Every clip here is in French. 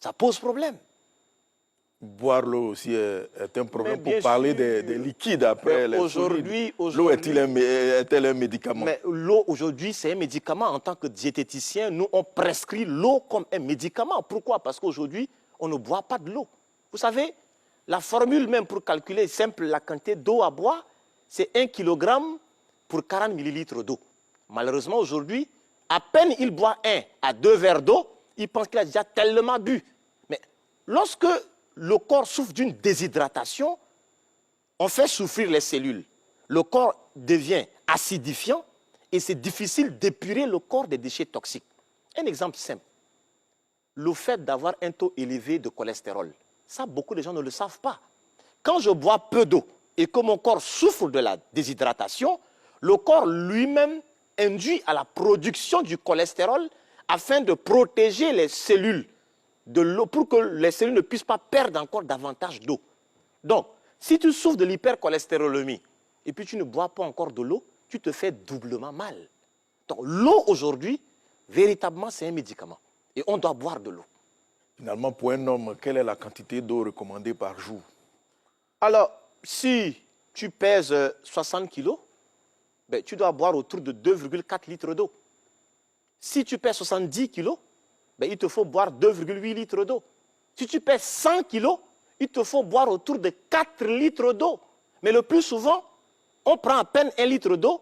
Ça pose problème. Boire l'eau aussi est un problème pour parler des liquides après les solides. L'eau est-elle un médicament? Mais l'eau aujourd'hui, c'est un médicament. En tant que diététicien, nous, on prescrit l'eau comme un médicament. Pourquoi? Parce qu'aujourd'hui, on ne boit pas de l'eau. Vous savez, la formule même pour calculer simple la quantité d'eau à boire, c'est 1 kg pour 40 ml d'eau. Malheureusement, aujourd'hui, à peine il boit 1 à 2 verres d'eau, il pense qu'il a déjà tellement bu. Mais lorsque le corps souffre d'une déshydratation, on fait souffrir les cellules. Le corps devient acidifiant et c'est difficile d'épurer le corps des déchets toxiques. Un exemple simple, le fait d'avoir un taux élevé de cholestérol. Ça, beaucoup de gens ne le savent pas. Quand je bois peu d'eau et que mon corps souffre de la déshydratation, le corps lui-même induit à la production du cholestérol afin de protéger les cellules de l'eau pour que les cellules ne puissent pas perdre encore davantage d'eau. Donc, si tu souffres de l'hypercholestérolémie et puis tu ne bois pas encore de l'eau, tu te fais doublement mal. Donc, l'eau aujourd'hui, véritablement, c'est un médicament. Et on doit boire de l'eau. Finalement, pour un homme, quelle est la quantité d'eau recommandée par jour? Alors, si tu pèses 60 kg, ben, tu dois boire autour de 2,4 litres d'eau. Si tu pèses 70 kg, ben, il te faut boire 2,8 litres d'eau. Si tu pèses 100 kg, il te faut boire autour de 4 litres d'eau. Mais le plus souvent, on prend à peine 1 litre d'eau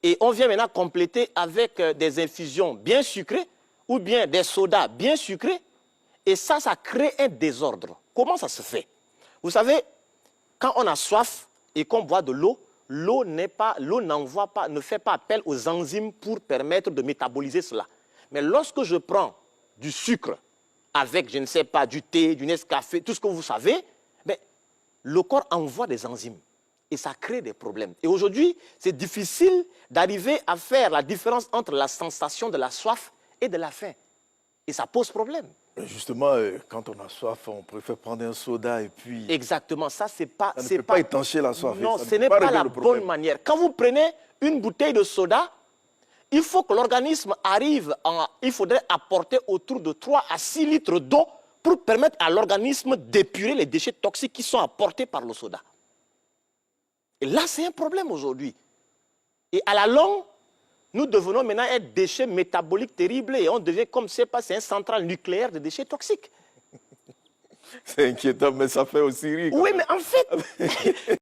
et on vient maintenant compléter avec des infusions bien sucrées ou bien des sodas bien sucrés. Et ça crée un désordre. Comment ça se fait? Vous savez, quand on a soif et qu'on boit de l'eau, l'eau ne fait pas appel aux enzymes pour permettre de métaboliser cela. Mais lorsque je prends du sucre avec, je ne sais pas, du thé, du Nescafé, tout ce que vous savez, ben, le corps envoie des enzymes et ça crée des problèmes. Et aujourd'hui, c'est difficile d'arriver à faire la différence entre la sensation de la soif et de la faim. Et ça pose problème. Justement, quand on a soif, on préfère prendre un soda et puis... Exactement, ça c'est pas... Ça ne peut pas étancher la soif. Non, ce n'est pas la bonne manière. Quand vous prenez une bouteille de soda, il faut que l'organisme arrive il faudrait apporter autour de 3 à 6 litres d'eau pour permettre à l'organisme d'épurer les déchets toxiques qui sont apportés par le soda. Et là, c'est un problème aujourd'hui. Et à la longue, nous devenons maintenant un déchet métabolique terrible et on devient comme c'est un central nucléaire de déchets toxiques. C'est inquiétant, mais ça fait aussi rire. Oui, mais en fait...